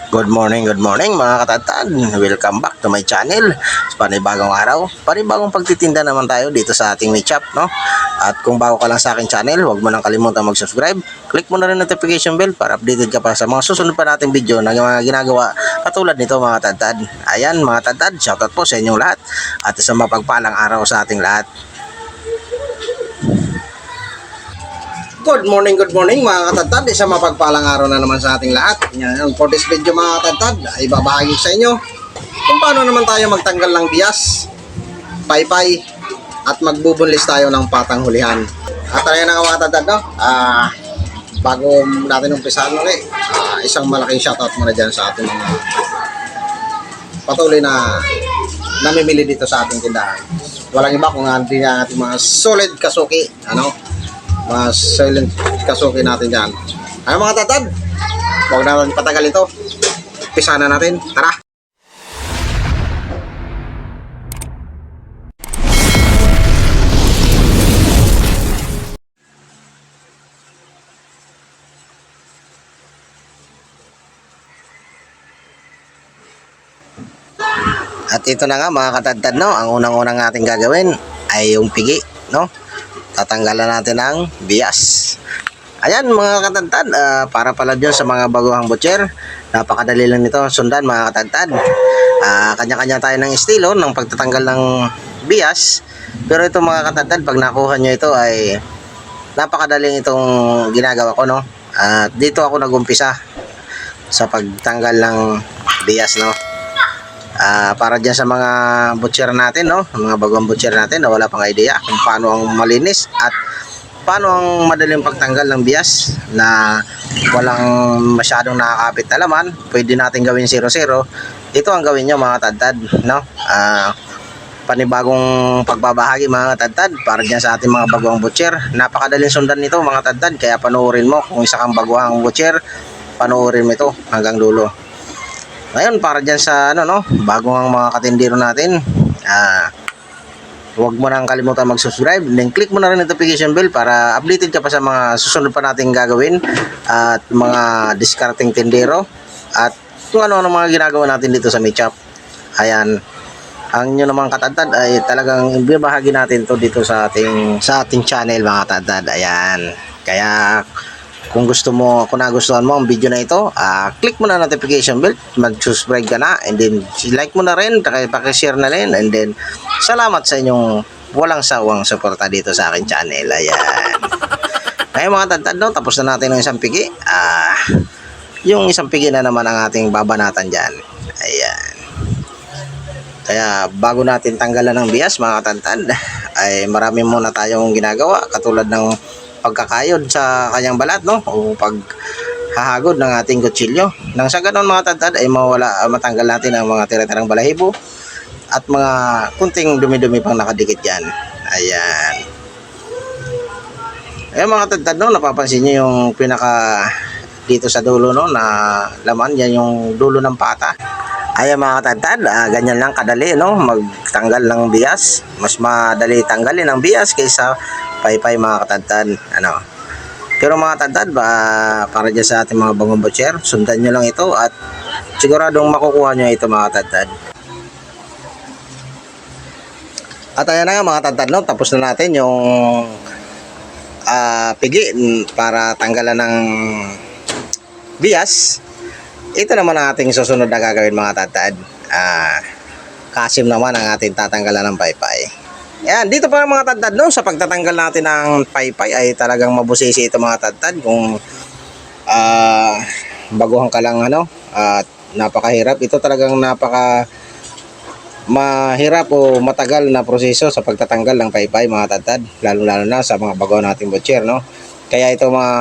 Good morning mga katatad. Welcome back to my channel. Sa panibagong araw, panibagong pagtitinda naman tayo dito sa ating meat shop, no? At kung bago ka lang sa aking channel, huwag mo nang kalimutan mag-subscribe. Click mo na rin notification bell para updated ka pa sa mga susunod pa nating video na mga ginagawa katulad nito mga katatad. Ayan mga katatad, shoutout po sa inyong lahat at isang mapagpalang araw sa ating lahat. Good morning mga katatad. Isang mapagpalang araw na naman sa ating lahat. Yan, for this video mga katatad ay babahagi sa inyo kung paano naman tayo magtanggal ng bias, paypay at magbubunlis tayo ng patang hulihan. At tayo na mga katatad, no? Bago natin umpisahan ulit, isang malaking shoutout muna dyan sa ating mga patuloy na namimili dito sa ating tindahan. Walang iba kung hindi na ating mga solid kasuki, mas silent kasuki natin dyan. Ano mga tatad, huwag natin patagal ito, umpisa na natin, tara! At ito na nga mga katadtad, no? Ang unang-unang natin gagawin ay yung pigi, no? Tatanggalan natin ang bias. Ayan mga katadtad, para pala dyan sa mga baguhang butcher, napakadali lang nito sundan mga katadtad. Kanya-kanya tayo ng estilo ng pagtatanggal ng bias. Pero ito mga katadtad, pag nakuha nyo ito ay napakadaling itong ginagawa ko, no? At dito ako nagumpisa sa pagtanggal ng bias, no? Para dyan sa mga butcher natin, no? Mga bagong butcher natin na wala pang idea kung paano ang malinis at paano ang madaling pagtanggal ng bias na walang masyadong nakakapit na laman. Pwede natin gawin 0-0. Ito ang gawin nyo mga tadtad, no? Panibagong pagbabahagi mga tadtad para dyan sa ating mga bagong butcher. Napakadaling sundan nito mga tadtad, kaya panoorin mo. Kung isa kang baguhang butcher, panoorin mo ito hanggang dulo. Ngayon para dyan sa bago ang mga katindero natin, huwag mo nang kalimutan mag-subscribe, then click mo na rin notification bell para updated ka pa sa mga susunod pa nating gagawin at mga discarding tindero at kung ano mga ginagawa natin dito sa meat shop. Ayan, ang nyo naman katadtad ay talagang ibabahagi natin to dito sa ating channel mga katadtad. Ayan, kaya kung gusto mo, kung nagustuhan mo ang video na ito, click mo na notification bell, mag-subscribe ka na, and then like mo na rin, pakishare na rin, and then salamat sa inyong walang sawang suporta dito sa akin channel. Ayan. Ngayon mga tadtad, no, tapos na natin ng isang pigi. Yung isang pigi na naman ang ating babanatan dyan. Ayan. Kaya bago natin tanggalan ng bias mga tadtad, ay marami muna tayong ginagawa katulad ng pagkakayod sa kanyang balat, no? O paghahagod ng ating kutsilyo. Nang sa ganon mga tadtad ay matanggal natin ang mga tira-tirang balahibo at mga kunting dumi-dumi pang nakadikit dyan. Ayan. Ayan mga tadtad, no? Napapansin nyo yung pinaka dito sa dulo, no? Na laman, yan yung dulo ng pata. Ayan mga tadtad, ganyan lang kadali, no? Magtanggal ng bias. Mas madali tanggalin ang bias kaysa paypay mga katadtad, Pero mga tadtad, para dyan sa ating mga bagong butcher, sundan nyo lang ito at siguradong makukuha nyo ito mga tadtad. At ayan na nga mga tadtad, no? Tapos na natin yung pigi para tanggalan ng bias. Ito naman ang ating susunod na gagawin mga tadtad. Kasim naman ang ating tatanggalan ng paypay. Yan, dito pa mga tadtad, no, sa pagtatanggal natin ng paypay ay talagang mabusisi ito mga tadtad. Kung baguhan ka lang at napakahirap. Ito talagang mahirap o matagal na proseso sa pagtatanggal ng paypay mga tadtad, lalo na sa mga baguhan nating butcher, no. Kaya ito mga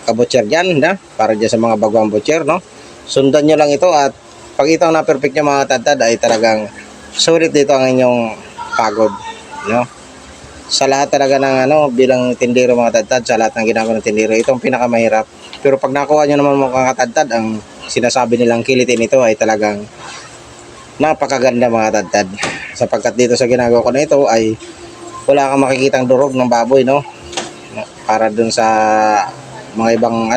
kabutcher dyan, para dyan sa mga baguhang butcher, no, sundan nyo lang ito at pag ito na perfect nyo mga tadtad ay talagang sulit dito ang inyong pagod, no? Sa lahat talaga ng bilang tindero mga tadtad, sa lahat ng ginagawa ng tindero, ito ang pinakamahirap. Pero pag nakuha nyo naman mga tadtad, ang sinasabi nilang kilitin ito ay talagang napakaganda mga tadtad. Sapagkat dito sa ginagawa ko na ito ay wala kang makikitang durog ng baboy, no? Para dun sa mga ibang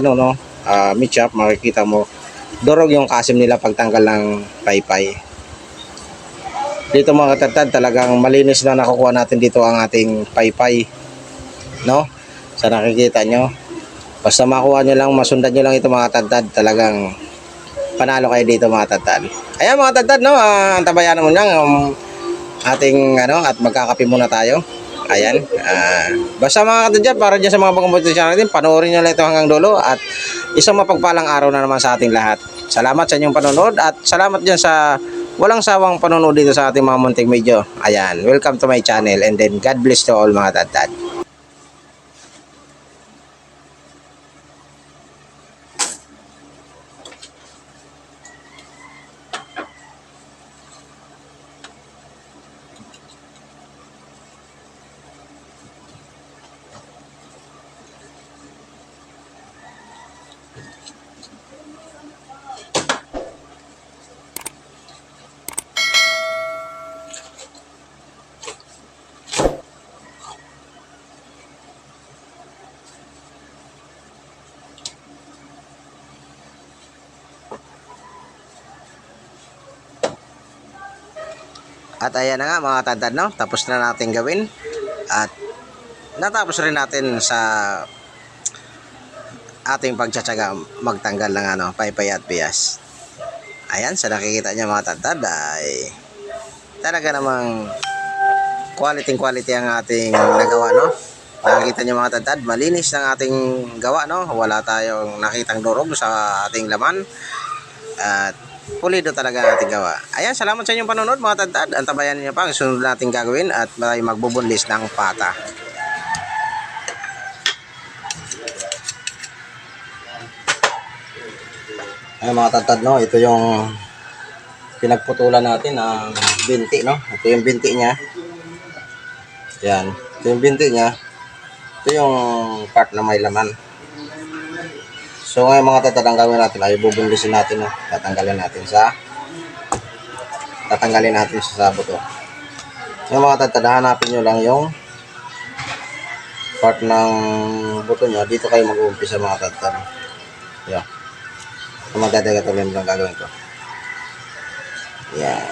meat shop, makikita mo durog yung kasim nila pagtanggal ng paypay. Dito mga katadtad, talagang malinis na nakukuha natin dito ang ating paypay, no? Sa nakikita nyo, basta makuha nyo lang, masundan nyo lang ito mga katadtad, talagang panalo kayo dito mga katadtad. Ayan mga katadtad, no? Antabayan mo lang ating at magkakape muna tayo. Ayan, basta mga katadtad, para dyan sa mga bagong channel natin, panoorin nyo lang ito hanggang dulo at isang mapagpalang araw na naman sa ating lahat. Salamat sa inyong panonood at salamat dyan sa walang sawang panonood dito sa ating mga munting video. Ayan, welcome to my channel and then God bless to all mga katadtad. At ayan na nga mga katadtad, no? Tapos na natin gawin at natapos rin natin sa ating pagtsatsaga magtanggal ng paypay at bias. Ayan, sa nakikita niya mga katadtad ay talaga namang quality ang ating nagawa, no? Nakikita niyo mga katadtad, malinis ang ating gawa, no? Wala tayong nakitang durog sa ating laman at pulido talaga ang ating gawa. Ayan, salamat sa inyong panonood mga katadtad. Antabayan niyo pa ang sunod nating gagawin at may magbubunlis ng pata. Ayan mga katadtad, no? Ito yung pinagputulan natin ng binti, no? Ito yung binti niya. Yan, ito yung binti niya. Ito yung part na may laman. So ngayon mga katadtad, ang gawin natin ay bubunlisin natin, no? Tatanggalin natin sa buto. So mga katadtad, hanapin nyo lang yung part ng buto niya. Dito kayo mag-uumpisa mga katadtad. Yan. So magdadagatuloy lang gagawin ko. Yan.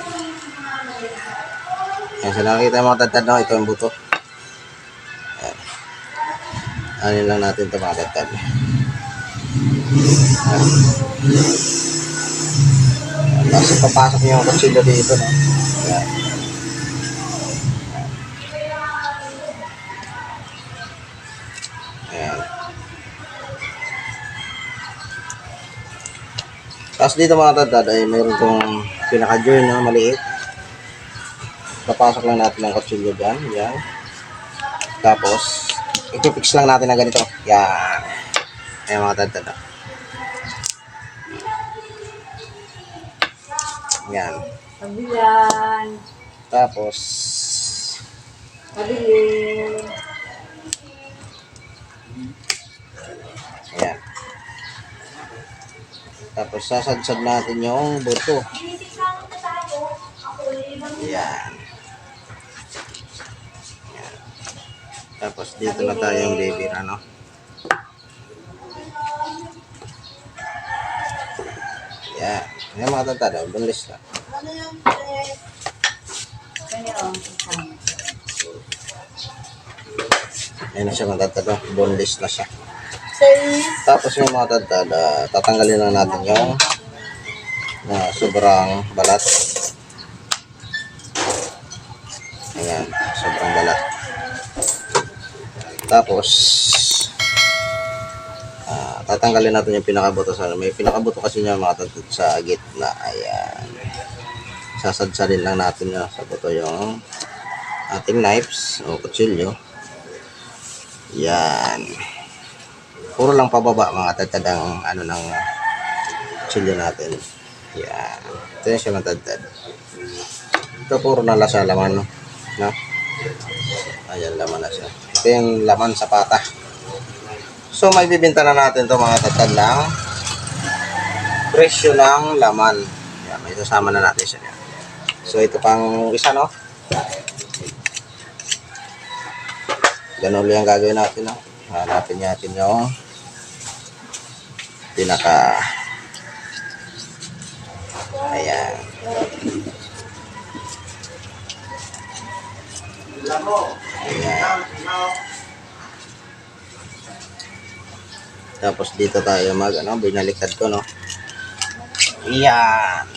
Yan, so nakikita mga katadtad, no? Ito yung buto. Yan. Anin lang natin ito mga katadtad. Tapos papasok niyo yung kutsilyo dito, no? Yan. Ayan. Tapos dito mga katadtad ay mayroon itong pinaka-join na maliit. Papasok lang natin ang kutsilyo dyan. Yan. Tapos ipipix lang natin na ganito. Yan. Ayan mga katadtad. Yan. Kabilan. Tapos Kabilin. ayan. Tapos sasadsad natin yung buto. Ayan. Ayan. Tapos dito na tayong bibira, no? Ayan. Ayan mga katadtad, bunlis na. Ayan na siya mga katadtad, bunlis na siya. Tapos yung mga katadtad, tatanggalin lang natin yung sobrang balat. Ayan, sobrang balat. Tapos tatanggalin natin yung pinakabuto. May pinakabuto kasi niya mga katadtad sa gitna. Ayan. Sasadsalin lang natin sa buto yung ating knives o kutsilyo. Yan. Puro lang pababa mga katadtad ang ng kutsilyo natin. Yan. Ito yung siya mga katadtad. Ito puro na lasa laman, no? Ayan, laman na siya. Ito yung laman sa pata. So may bibinta na natin ito mga katadtad ng presyo ng laman. Yan, may sasama na natin siya. So ito pang isa, no? Ganun lang ang gagawin natin, no? Hanapin natin yung pinaka Tapos dito tayo binaliktad ko, no? Yan.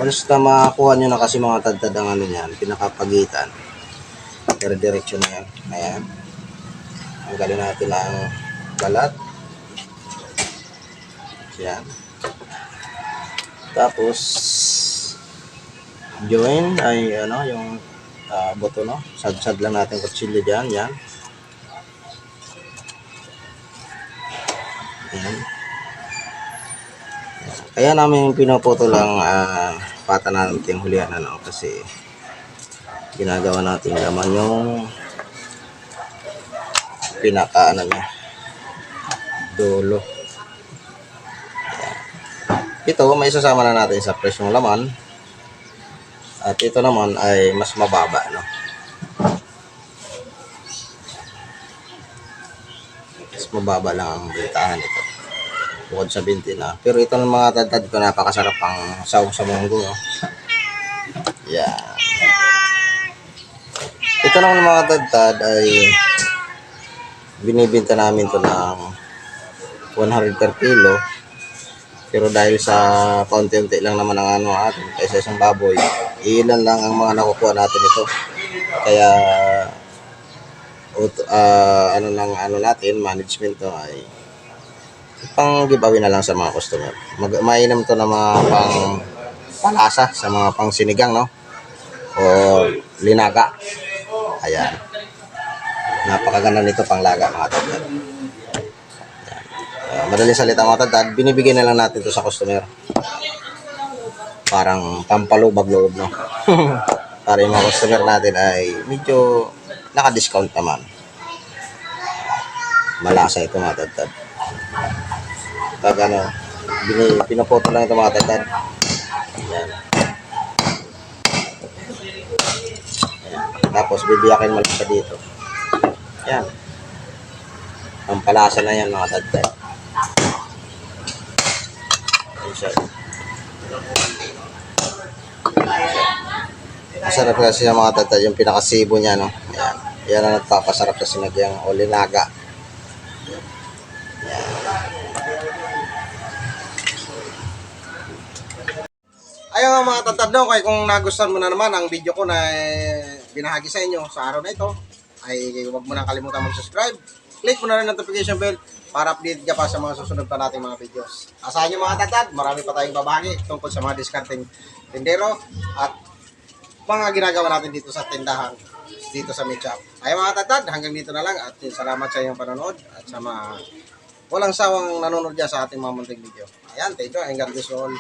Once na makakuha nyo na kasi mga tadtad ang ano yan, pinakapagitan. Pero diretso na yan. Ayan. Tanggalin natin ang balat. Yan. Tapos, join ay yung buto, no? Sad-sad lang natin kutsilyo dyan. Yan. Ayan. Kaya namin pinuputo lang pata natin hulihan kasi ginagawa natin laman yung pinaka niya dulo. Ito may isasama na natin sa presyong laman at ito naman ay mas mababa, no? Mas mababa lang ang bentahan ito bukod sa 20 na. Pero ito ng mga tadtad ko, napakasarap ang sawang sa munggo, no? Yeah. Ito naman mga tadtad ay binibenta namin to ng 100 per kilo. Pero dahil sa kaunti-unti lang naman ang atin kaysa isang baboy, ilan lang ang mga nakukuha natin ito. Kaya natin, management to ay pang giveaway na lang sa mga customer. Mainam to na mga pang palasa sa mga pang sinigang, no? O linaga. Ayan. Napakaganda nito pang laga mga tadtad. Madaling salita mga tadtad, binibigyan na lang natin to sa customer. Parang pampalubag loob, no? Para yung mga customer natin ay medyo naka-discount naman. Malasa ito mga tadtad. Pag pinupoto lang ito mga tadtad. Ayan. Ayan. Tapos bibiyakin mo lang siya dito. Ayan. Ang palasa na yan mga tadtad. Ayan siya. Masarap kasi yung mga tadtad, yung pinakasibo niya, no? Ayan. Yan ang nagpapasarap sa sinagyang o linaga. Ayun mga tadtad, no, kaya kung nagustuhan mo na naman ang video ko na binahagi sa inyo sa araw na ito, ay huwag mo na kalimutan mag-subscribe. Click mo na rin notification bell para update ka pa sa mga susunod pa nating mga videos. Asahan nyo mga tadtad, marami pa tayong babahagi tungkol sa mga discarding tindero at mga ginagawa natin dito sa tindahan, dito sa meat shop. Ayun mga tadtad, hanggang dito na lang at salamat sa inyong panonood at sa mga walang sawang nanonood dyan sa ating mga munting video. Ayan, thank you and God bless you all.